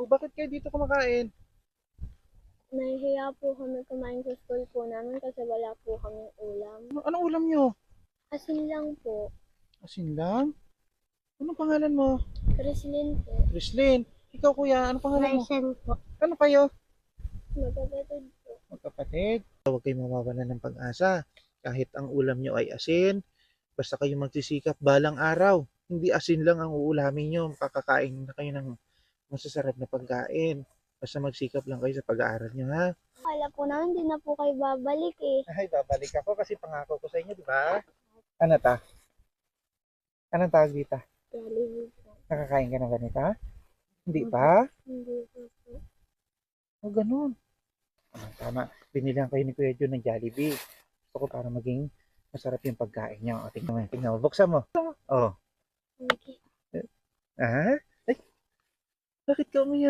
O bakit kayo dito kumakain? Nahihiya po kami kumain sa school po namin kasi wala po kaming ulam. Anong ulam nyo? Asin lang po. Asin lang? Anong pangalan mo? Krislin po. Rislin. Ikaw kuya, anong pangalan mo? Raisen po. Ano kayo? Magkapatid po. Magkapatid. Huwag kayong mawawalan ng pag-asa. Kahit ang ulam nyo ay asin, basta kayo magsisikap balang araw. Hindi asin lang ang uulamin nyo. Makakakain na kayo ng masasarap na pagkain. Basta magsikap lang kayo sa pag-aaral nyo, ha? Akala po namin hindi na po kayo babalik eh. Ay, babalik ako kasi pangako ko sa inyo, di ba? Ano ta? Anong tawag dito? Jollibee po. Nakakain ka ng ganito? Hindi pa? Hindi po po. O, ganun. Ah, tama. Binilihan kayo ni Kuya Jun ng Jollibee. Gusto ko para maging masarap yung pagkain niyo. O, tingnan mo, tingnan mo. Buksan mo. Oh. Okay. Ah? Ay, bakit ka umiyak?